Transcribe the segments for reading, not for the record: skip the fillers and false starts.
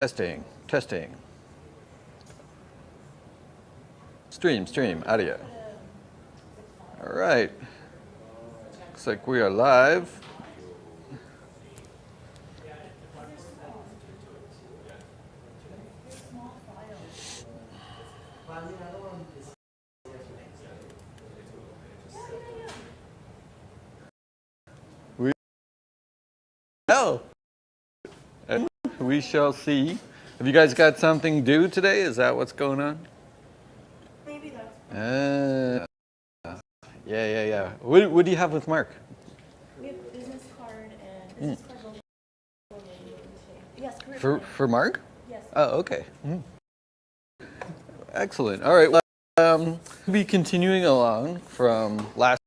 Testing, testing. Stream, audio. All right. Looks like we are live. Well, we shall see. Have you guys got something due today? Is that what's going on? Maybe that's. Yeah. What do you have with Mark? We have business card and business card. Yes, For Mark? Yes. Oh, okay. Excellent. All right. Well, we'll be continuing along from last.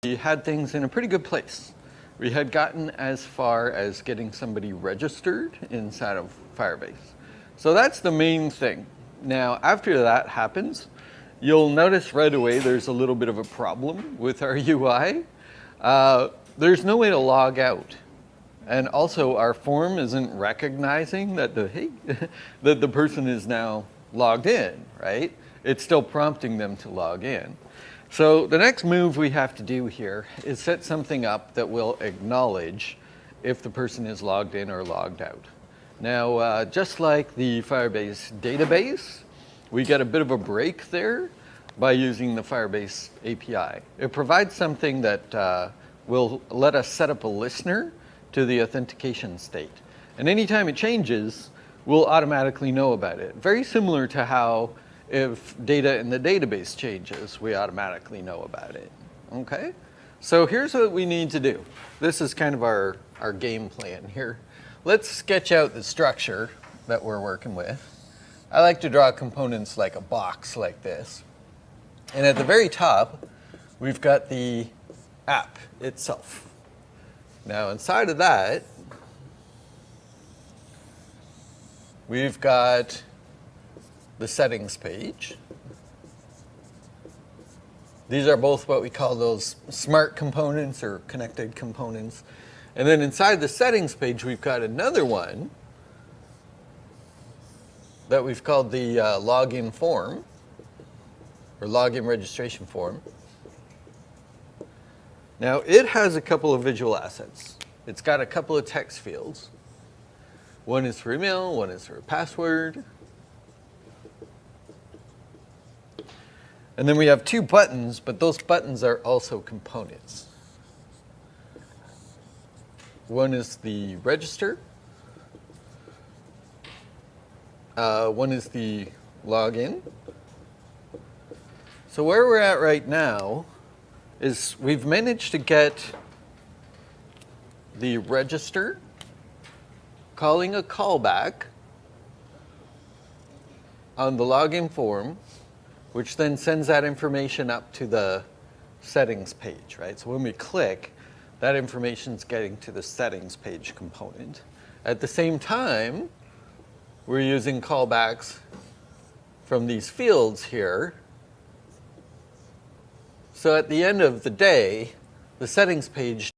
We had things in a pretty good place. We had gotten as far as getting somebody registered inside of Firebase. So that's the main thing. Now, after that happens, you'll notice right away there's a little bit of a problem with our UI. There's no way to log out. And also our form isn't recognizing that that the person is now logged in, right? It's still prompting them to log in. So the next move we have to do here is set something up that will acknowledge if the person is logged in or logged out. Now, just like the Firebase database, we get a bit of a break there by using the Firebase API. It provides something that will let us set up a listener to the authentication state. And anytime it changes, we'll automatically know about it. Very similar to how if data in the database changes, we automatically know about it, okay? So here's what we need to do. This is kind of our game plan here. Let's sketch out the structure that we're working with. I like to draw components like a box like this. And at the very top, we've got the app itself. Now inside of that, we've got the settings page. These are both what we call those smart components or connected components. And then inside the settings page, we've got another one that we've called the login form or login registration form. Now it has a couple of visual assets. It's got a couple of text fields. One is for email, one is for password. And then we have two buttons, but those buttons are also components. One is the register. One is the login. So where we're at right now is we've managed to get the register calling a callback on the login form, which then sends that information up to the settings page, right? So when we click, that information's getting to the settings page component. At the same time, we're using callbacks from these fields here. So at the end of the day, the settings page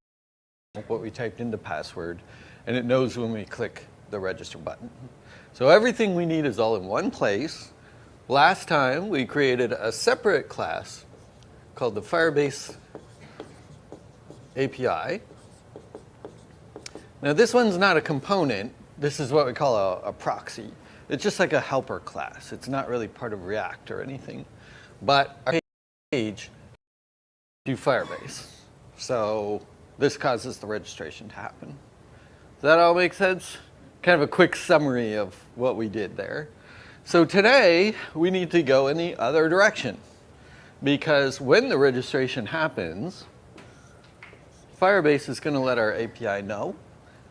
what we typed into password, and it knows when we click the register button. So everything we need is all in one place. Last time, we created a separate class called the Firebase API. Now this one's not a component. This is what we call a proxy. It's just like a helper class. It's not really part of React or anything. But our page to Firebase. So this causes the registration to happen. Does that all make sense? Kind of a quick summary of what we did there. So today, we need to go in the other direction. Because when the registration happens, Firebase is going to let our API know.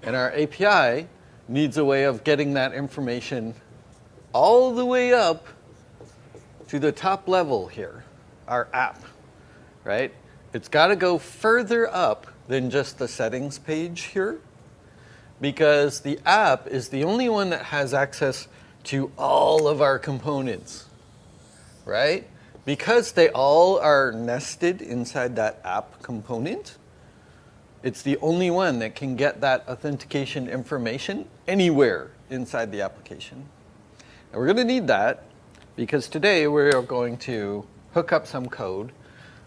And our API needs a way of getting that information all the way up to the top level here, our app, right? It's got to go further up than just the settings page here, because the app is the only one that has access to all of our components, right? Because they all are nested inside that app component, it's the only one that can get that authentication information anywhere inside the application. And we're going to need that because today we're going to hook up some code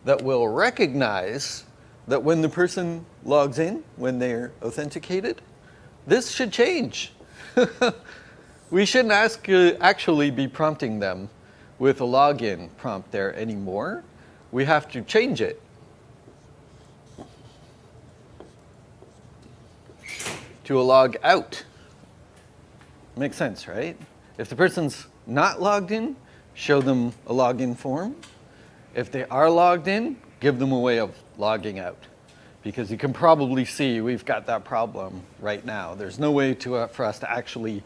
that will recognize that when the person logs in, when they're authenticated, this should change. We shouldn't actually be prompting them with a login prompt there anymore. We have to change it to a log out. Makes sense, right? If the person's not logged in, show them a login form. If they are logged in, give them a way of logging out. Because you can probably see we've got that problem right now. There's no way for us to actually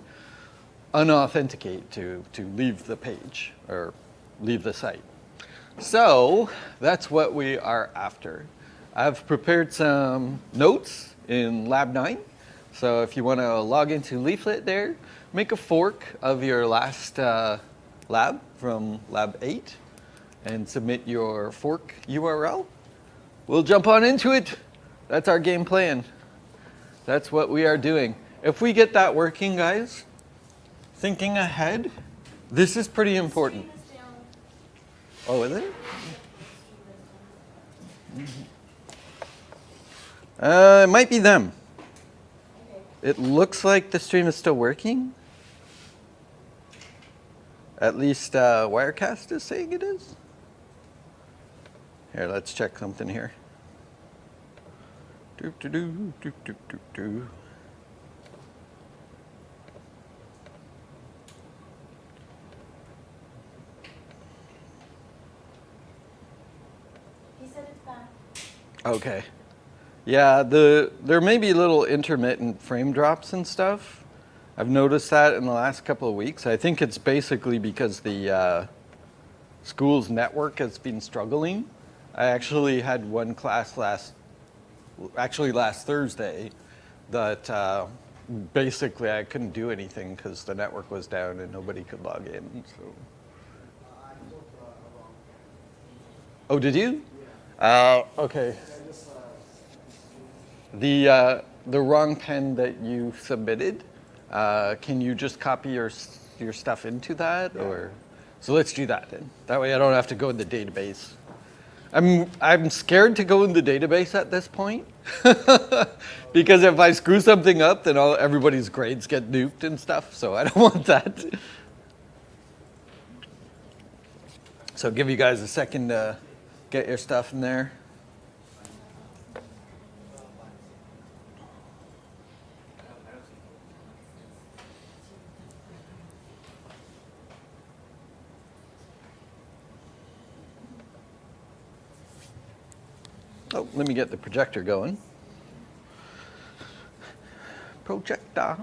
unauthenticate to leave the page or leave the site. So that's what we are after. I've prepared some notes in Lab 9. So if you want to log into Leaflet there, make a fork of your last lab from Lab 8 and submit your fork URL. We'll jump on into it. That's our game plan. That's what we are doing. If we get that working, guys, thinking ahead, this is pretty important. Oh, is it? It might be them. It looks like the stream is still working. At least Wirecast is saying it is. Here, let's check something here. Do. He said it's back. Okay. Yeah, there may be little intermittent frame drops and stuff. I've noticed that in the last couple of weeks. I think it's basically because the school's network has been struggling. I actually had one class last Thursday that basically I couldn't do anything because the network was down and nobody could log in. So. Oh, did you? Okay. The wrong pen that you submitted, can you just copy your stuff into that? Or so let's do that then. That way I don't have to go in the database. I'm scared to go in the database at this point because if I screw something up, then everybody's grades get nuked and stuff. So I don't want that. So give you guys a second to get your stuff in there. Oh, let me get the projector going. Projector.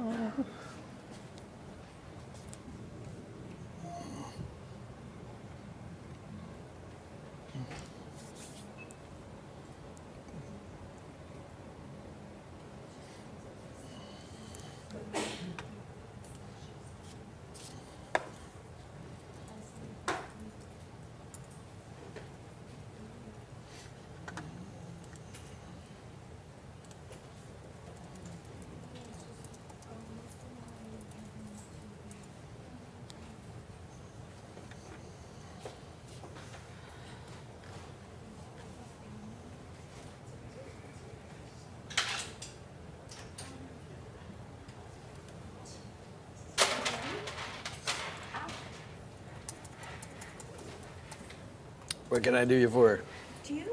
What can I do you for? Do you?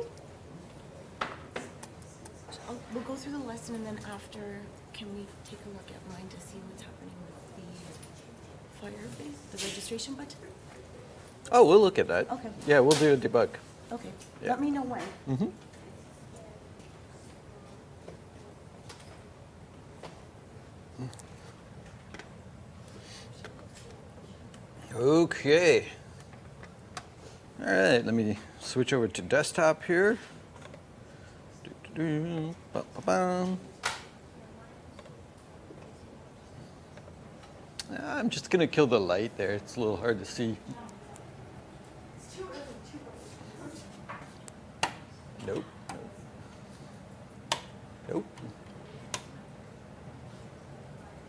We'll go through the lesson and then after, can we take a look at mine to see what's happening with the Firebase, the registration button? Oh, we'll look at that. Okay. Yeah, we'll do a debug. Okay. Yeah. Let me know when. Mm-hmm. Okay. All right, let me switch over to desktop here. I'm just gonna kill the light there. It's a little hard to see. Nope. Nope.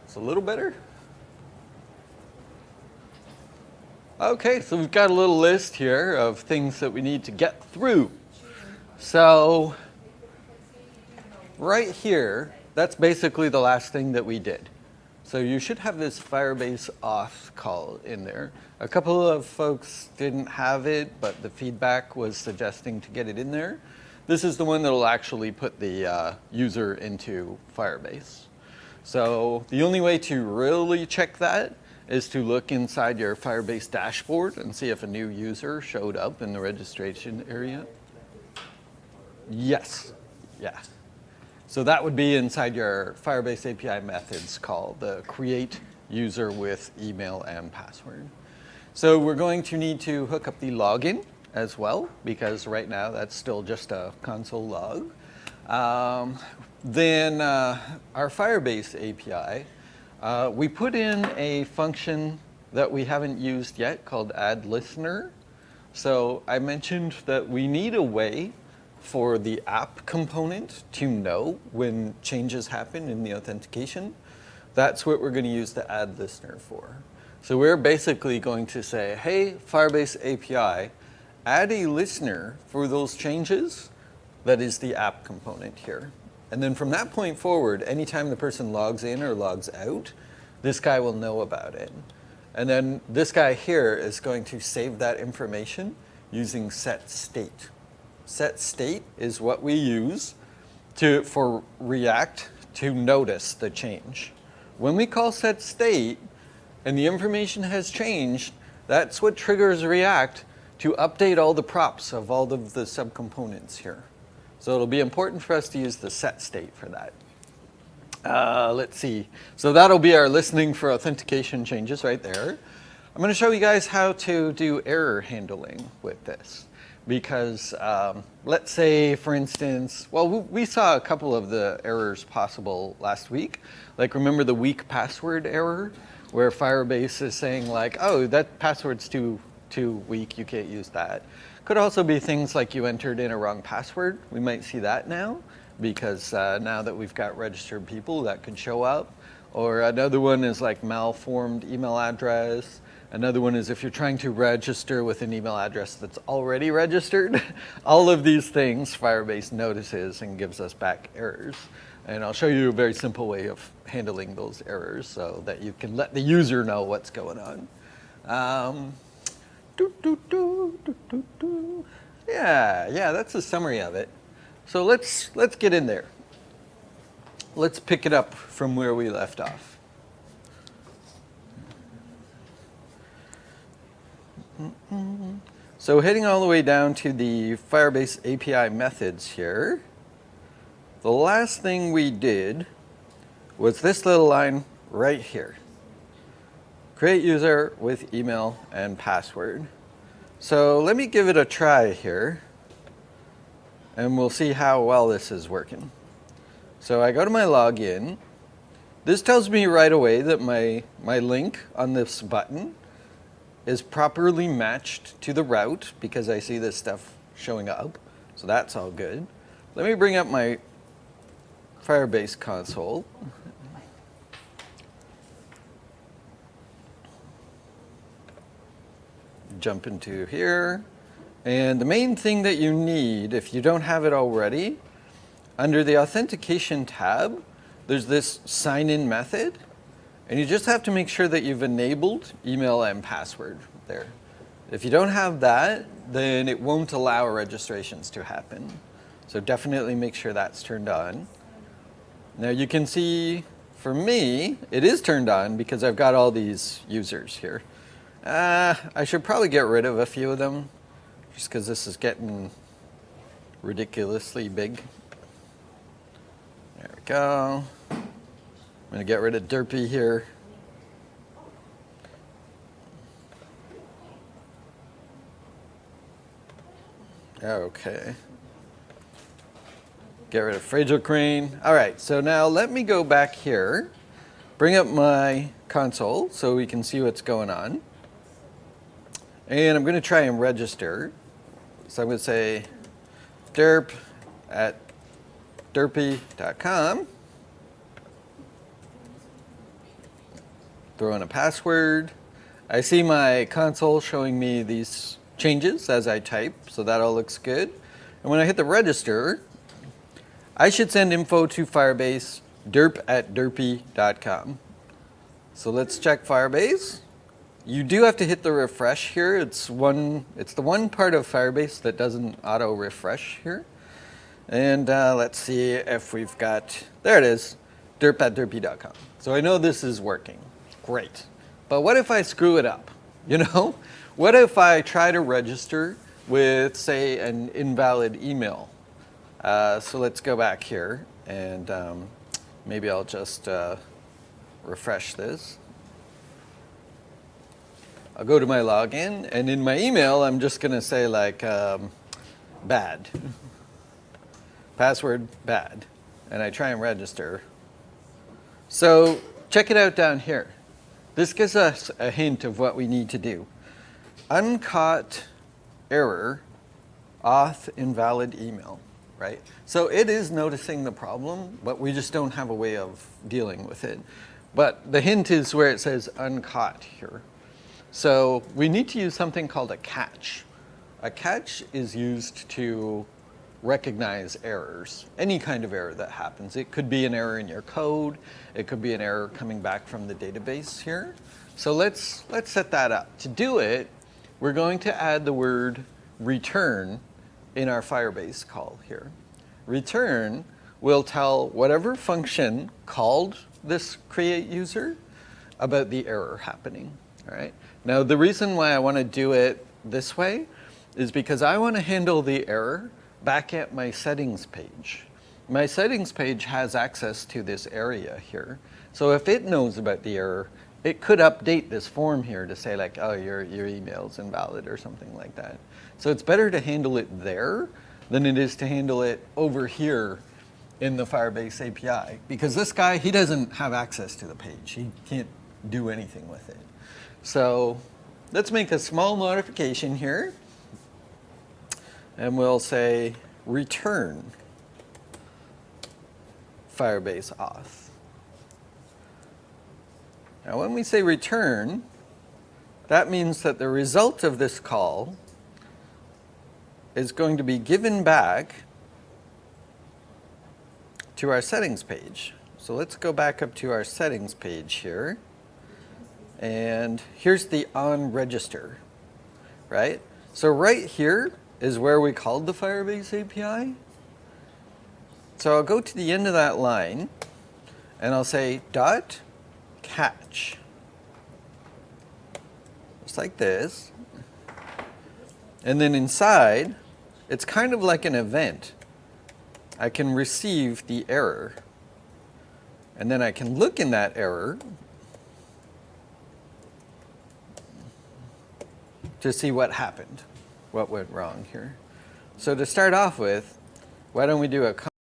It's a little better. Okay, so we've got a little list here of things that we need to get through. So right here, that's basically the last thing that we did. So you should have this Firebase auth call in there. A couple of folks didn't have it, but the feedback was suggesting to get it in there. This is the one that will actually put the user into Firebase. So the only way to really check that is to look inside your Firebase dashboard and see if a new user showed up in the registration area. Yes, yeah. So that would be inside your Firebase API methods call, the create user with email and password. So we're going to need to hook up the login as well, because right now that's still just a console log. Then our Firebase API, we put in a function that we haven't used yet called add listener. So I mentioned that we need a way for the app component to know when changes happen in the authentication. That's what we're going to use the add listener for. So we're basically going to say, hey, Firebase API, add a listener for those changes. That is the app component here. And then from that point forward, anytime the person logs in or logs out, this guy will know about it. And then this guy here is going to save that information using set state. Set state is what we use for React to notice the change. When we call set state and the information has changed, that's what triggers React to update all the props of all of the subcomponents here. So it'll be important for us to use the set state for that. Let's see. So that'll be our listening for authentication changes right there. I'm going to show you guys how to do error handling with this. Because let's say, for instance, well, we saw a couple of the errors possible last week. Like, remember the weak password error, where Firebase is saying like, oh, that password's too weak, you can't use that. Could also be things like you entered in a wrong password. We might see that now, because now that we've got registered people, that could show up. Or another one is like malformed email address. Another one is if you're trying to register with an email address that's already registered. All of these things Firebase notices and gives us back errors. And I'll show you a very simple way of handling those errors so that you can let the user know what's going on. Yeah, that's a summary of it. So let's get in there. Let's pick it up from where we left off. So heading all the way down to the Firebase API methods here, the last thing we did was this little line right here. Create user with email and password. So let me give it a try here, and we'll see how well this is working. So I go to my login. This tells me right away that my link on this button is properly matched to the route because I see this stuff showing up. So that's all good. Let me bring up my Firebase console. Jump into here. And the main thing that you need, if you don't have it already, under the Authentication tab, there's this sign-in method. And you just have to make sure that you've enabled email and password there. If you don't have that, then it won't allow registrations to happen. So definitely make sure that's turned on. Now you can see, for me, it is turned on because I've got all these users here. I should probably get rid of a few of them, just because this is getting ridiculously big. There we go. I'm going to get rid of Derpy here. Okay. Get rid of Fragile Crane. All right, so now let me go back here, bring up my console so we can see what's going on. And I'm going to try and register. So I'm going to say derp at derpy.com. Throw in a password. I see my console showing me these changes as I type, so that all looks good. And when I hit the register, I should send info to Firebase derp@derpy.com. So let's check Firebase. You do have to hit the refresh here. It's the one part of Firebase that doesn't auto refresh here. And let's see if we've got, there it is, derp@derpy.com. So I know this is working. Great. But what if I screw it up? You know? What if I try to register with, say, an invalid email? So let's go back here, and maybe I'll just refresh this. I'll go to my login, and in my email, I'm just going to say, like, bad. Password bad. And I try and register. So check it out down here. This gives us a hint of what we need to do. Uncaught error, auth invalid email, right? So it is noticing the problem, but we just don't have a way of dealing with it. But the hint is where it says uncaught here. So we need to use something called a catch. A catch is used to recognize errors, any kind of error that happens. It could be an error in your code. It could be an error coming back from the database here. So let's set that up. To do it, we're going to add the word return in our Firebase call here. Return will tell whatever function called this create user about the error happening. All right. Now the reason why I want to do it this way is because I want to handle the error back at my settings page. My settings page has access to this area here. So if it knows about the error, it could update this form here to say like, oh, your email's invalid or something like that. So it's better to handle it there than it is to handle it over here in the Firebase API. Because this guy, he doesn't have access to the page. He can't do anything with it. So let's make a small modification here. And we'll say return Firebase auth. Now when we say return, that means that the result of this call is going to be given back to our settings page. So let's go back up to our settings page here. And here's the on register, right? So right here is where we called the Firebase API. So I'll go to the end of that line, and I'll say dot catch. Just like this. And then inside, it's kind of like an event. I can receive the error. And then I can look in that error to see what happened, what went wrong here. So to start off with, why don't we do a